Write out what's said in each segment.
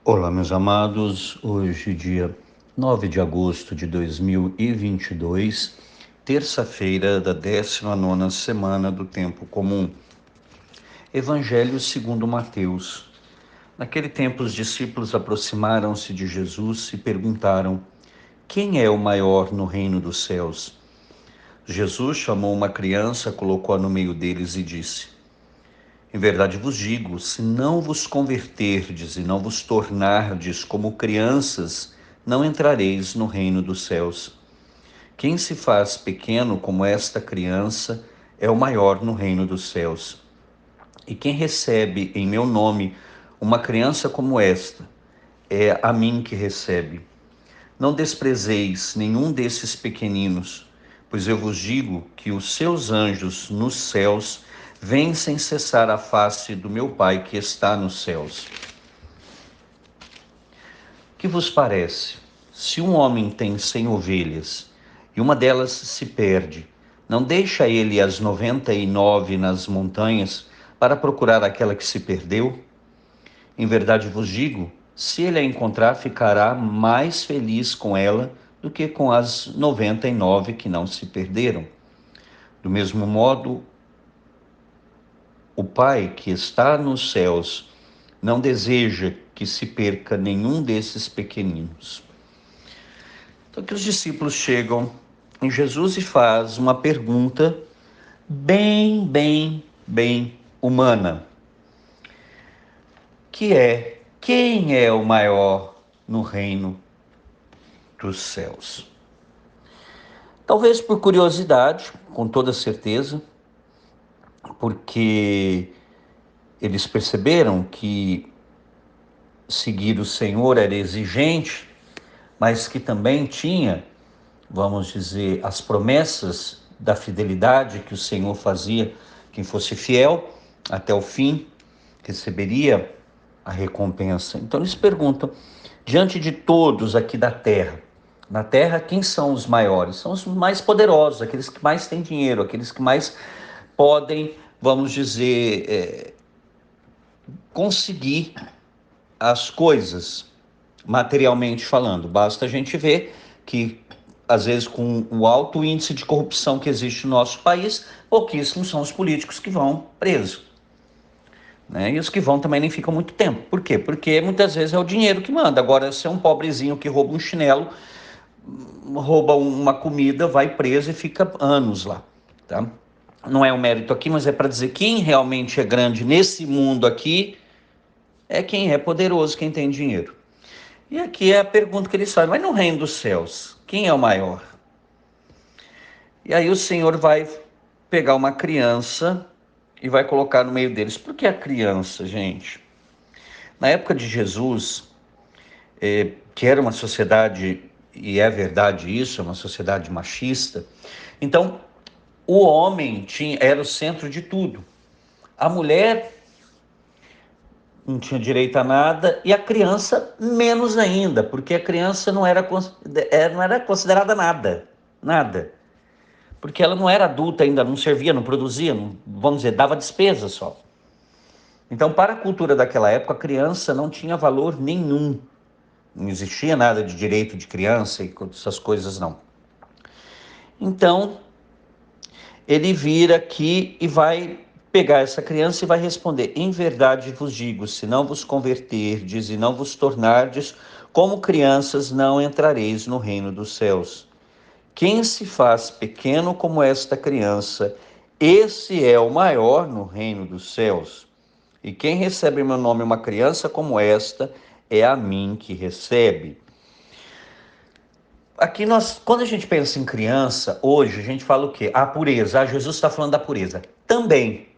Olá, meus amados. Hoje, dia 9 de agosto de 2022, terça-feira da 19ª semana do Tempo Comum. Evangelho segundo Mateus. Naquele tempo, os discípulos aproximaram-se de Jesus e perguntaram: quem é o maior no reino dos céus? Jesus chamou uma criança, colocou-a no meio deles e disse: em verdade vos digo, se não vos converterdes e não vos tornardes como crianças, não entrareis no reino dos céus. Quem se faz pequeno como esta criança é o maior no reino dos céus. E quem recebe em meu nome uma criança como esta, é a mim que recebe. Não desprezeis nenhum desses pequeninos, pois eu vos digo que os seus anjos nos céus vêm sem cessar a face do meu Pai que está nos céus. Que vos parece? Se um homem tem 100 ovelhas e uma delas se perde, não deixa ele as 99 nas montanhas para procurar aquela que se perdeu? Em verdade vos digo, se ele a encontrar, ficará mais feliz com ela do que com as 99 que não se perderam. Do mesmo modo, o Pai que está nos céus não deseja que se perca nenhum desses pequeninos. Então que os discípulos chegam em Jesus e faz uma pergunta bem humana, que é: quem é o maior no reino dos céus? Talvez por curiosidade, com toda certeza, porque eles perceberam que seguir o Senhor era exigente, mas que também tinha, vamos dizer, as promessas da fidelidade que o Senhor fazia. Quem fosse fiel até o fim receberia a recompensa. Então eles perguntam, diante de todos aqui da terra, na terra, quem são os maiores? São os mais poderosos, aqueles que mais têm dinheiro, aqueles que mais podem, vamos dizer, conseguir as coisas, materialmente falando. Basta a gente ver que, às vezes, com o alto índice de corrupção que existe no nosso país, pouquíssimos são os políticos que vão presos. Né? E os que vão também nem ficam muito tempo. Por quê? Porque muitas vezes é o dinheiro que manda. Agora, se é um pobrezinho que rouba um chinelo, rouba uma comida, vai preso e fica anos lá. Tá? Não é um mérito aqui, mas é para dizer que quem realmente é grande nesse mundo aqui é quem é poderoso, quem tem dinheiro. E aqui é a pergunta que eles fazem: mas no reino dos céus, quem é o maior? E aí o Senhor vai pegar uma criança e vai colocar no meio deles. Por que a criança, gente? Na época de Jesus, que era uma sociedade, e é verdade isso, é uma sociedade machista, então o homem era o centro de tudo. A mulher não tinha direito a nada e a criança menos ainda, porque a criança não era considerada nada. Porque ela não era adulta ainda, não servia, não produzia, não, vamos dizer, dava despesa só. Então, para a cultura daquela época, a criança não tinha valor nenhum. Não existia nada de direito de criança e essas coisas, não. Então, ele vira aqui e vai pegar essa criança e vai responder: em verdade vos digo, se não vos converterdes e não vos tornardes como crianças, não entrareis no reino dos céus. Quem se faz pequeno como esta criança, esse é o maior no reino dos céus. E quem recebe em meu nome uma criança como esta, é a mim que recebe. Aqui quando a gente pensa em criança, hoje a gente fala o quê? A pureza. Jesus está falando da pureza. Também,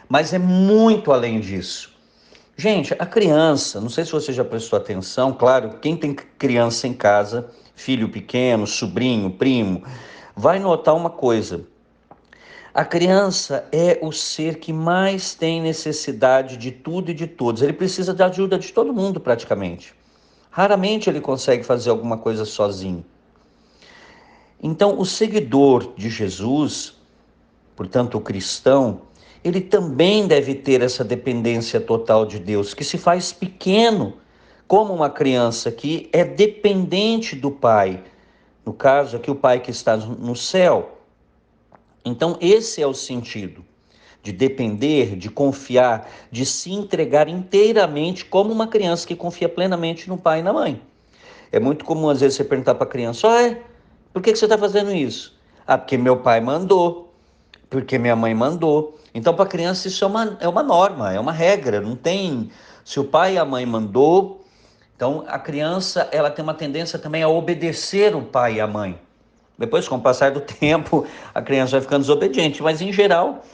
mas é muito além disso. Gente, a criança, não sei se você já prestou atenção, claro, quem tem criança em casa, filho pequeno, sobrinho, primo, vai notar uma coisa: a criança é o ser que mais tem necessidade de tudo e de todos. Ele precisa da ajuda de todo mundo praticamente. Raramente ele consegue fazer alguma coisa sozinho. Então, o seguidor de Jesus, portanto o cristão, ele também deve ter essa dependência total de Deus, que se faz pequeno como uma criança que é dependente do pai. No caso aqui, o pai que está no céu. Então, esse é o sentido de depender, de confiar, de se entregar inteiramente como uma criança que confia plenamente no pai e na mãe. É muito comum, às vezes, você perguntar para a criança: por que você está fazendo isso? Ah, porque meu pai mandou, porque minha mãe mandou. Então, para a criança, isso é uma norma, é uma regra. Não tem. Se o pai e a mãe mandou, então a criança ela tem uma tendência também a obedecer o pai e a mãe. Depois, com o passar do tempo, a criança vai ficando desobediente, mas em geral,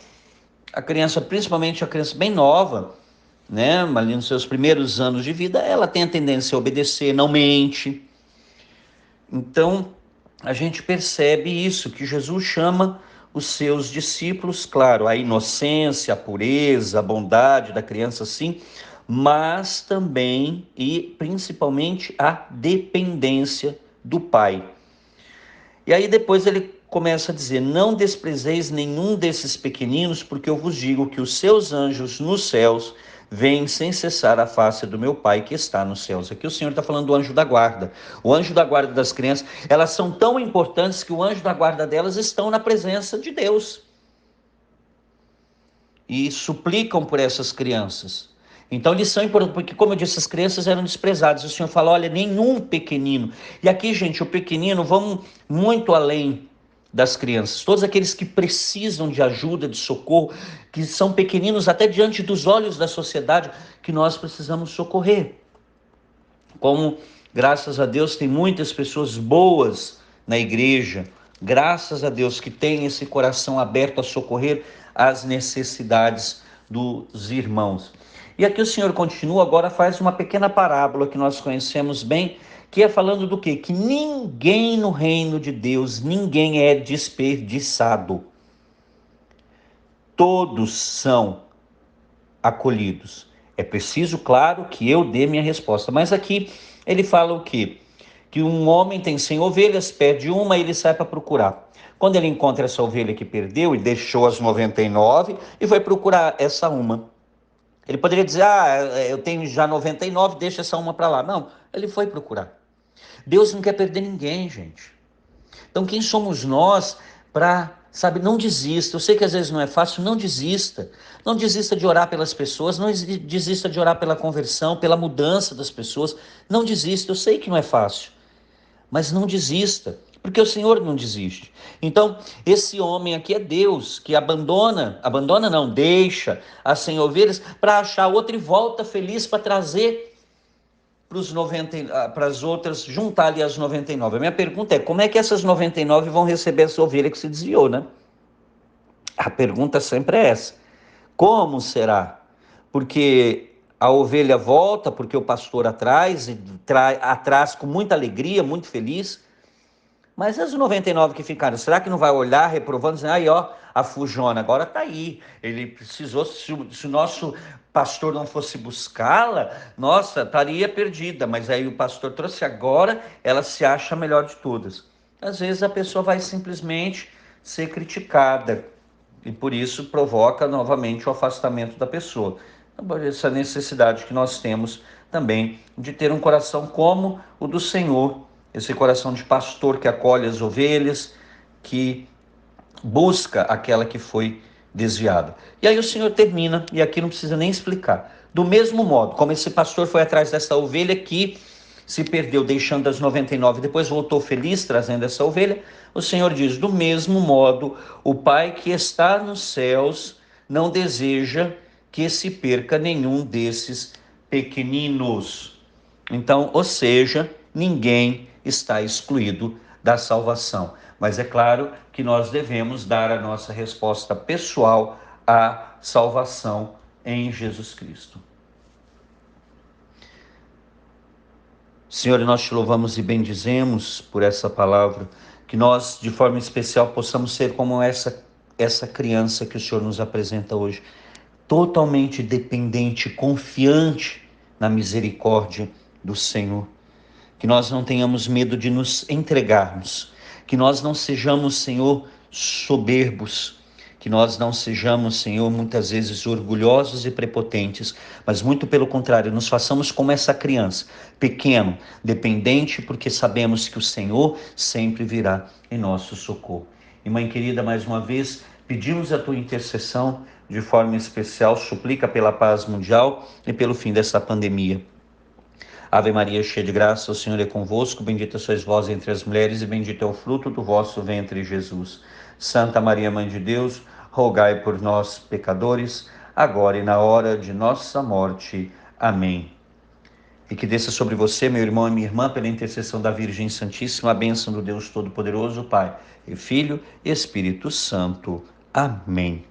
a criança, principalmente a criança bem nova, né, ali nos seus primeiros anos de vida, ela tem a tendência a obedecer, não mente. Então, a gente percebe isso, que Jesus chama os seus discípulos, claro, a inocência, a pureza, a bondade da criança, sim, mas também e principalmente a dependência do Pai. E aí depois ele começa a dizer: não desprezeis nenhum desses pequeninos, porque eu vos digo que os seus anjos nos céus veem sem cessar a face do meu Pai que está nos céus. Aqui o Senhor está falando do anjo da guarda. O anjo da guarda das crianças, elas são tão importantes que o anjo da guarda delas estão na presença de Deus e suplicam por essas crianças. Então eles são importantes, porque como eu disse, as crianças eram desprezadas. O Senhor fala: olha, nenhum pequenino. E aqui, gente, o pequenino, vamos muito além das crianças. Todos aqueles que precisam de ajuda, de socorro, que são pequeninos até diante dos olhos da sociedade, que nós precisamos socorrer. Como, graças a Deus, tem muitas pessoas boas na igreja, graças a Deus, que tem esse coração aberto a socorrer as necessidades dos irmãos. E aqui o Senhor continua, agora faz uma pequena parábola que nós conhecemos bem, que é falando do quê? Que ninguém no reino de Deus, ninguém é desperdiçado. Todos são acolhidos. É preciso, claro, que eu dê minha resposta. Mas aqui ele fala o quê? Que um homem tem 100 ovelhas, perde uma e ele sai para procurar. Quando ele encontra essa ovelha que perdeu, e deixou as 99 e foi procurar essa uma. Ele poderia dizer: eu tenho já 99, deixa essa uma para lá. Não, ele foi procurar. Deus não quer perder ninguém, gente. Então quem somos nós para, não desista. Eu sei que às vezes não é fácil, não desista. Não desista de orar pelas pessoas, não desista de orar pela conversão, pela mudança das pessoas. Não desista, eu sei que não é fácil, mas não desista, porque o Senhor não desiste. Então, esse homem aqui é Deus, que abandona não, deixa as 100 ovelhas para achar outra e volta feliz para trazer para as outras, juntar ali as 99. A minha pergunta é: como é que essas 99 vão receber essa ovelha que se desviou, né? A pergunta sempre é essa: como será? Porque a ovelha volta, porque o pastor atrás, e atrás com muita alegria, muito feliz. Mas as 99 que ficaram, será que não vai olhar reprovando, dizendo: aí ó, a fujona agora está aí, ele precisou, se o nosso pastor não fosse buscá-la, nossa, estaria perdida, mas aí o pastor trouxe agora, ela se acha a melhor de todas. Às vezes a pessoa vai simplesmente ser criticada, e por isso provoca novamente o afastamento da pessoa. Essa necessidade que nós temos também de ter um coração como o do Senhor, esse coração de pastor que acolhe as ovelhas, que busca aquela que foi desviada. E aí o Senhor termina, e aqui não precisa nem explicar. Do mesmo modo, como esse pastor foi atrás dessa ovelha que se perdeu, deixando as 99, depois voltou feliz trazendo essa ovelha, o Senhor diz: do mesmo modo, o Pai que está nos céus não deseja que se perca nenhum desses pequeninos. Então, ou seja, ninguém está excluído da salvação. Mas é claro que nós devemos dar a nossa resposta pessoal à salvação em Jesus Cristo. Senhor, nós te louvamos e bendizemos por essa palavra, que nós, de forma especial, possamos ser como essa criança que o Senhor nos apresenta hoje, totalmente dependente, confiante na misericórdia do Senhor. Que nós não tenhamos medo de nos entregarmos, que nós não sejamos, Senhor, soberbos, que nós não sejamos, Senhor, muitas vezes orgulhosos e prepotentes, mas muito pelo contrário, nos façamos como essa criança, pequeno, dependente, porque sabemos que o Senhor sempre virá em nosso socorro. E Mãe querida, mais uma vez, pedimos a tua intercessão de forma especial, suplica pela paz mundial e pelo fim dessa pandemia. Ave Maria, cheia de graça, o Senhor é convosco, bendita sois vós entre as mulheres e bendito é o fruto do vosso ventre, Jesus. Santa Maria, Mãe de Deus, rogai por nós, pecadores, agora e na hora de nossa morte. Amém. E que desça sobre você, meu irmão e minha irmã, pela intercessão da Virgem Santíssima, a bênção do Deus Todo-Poderoso, Pai e Filho e Espírito Santo. Amém.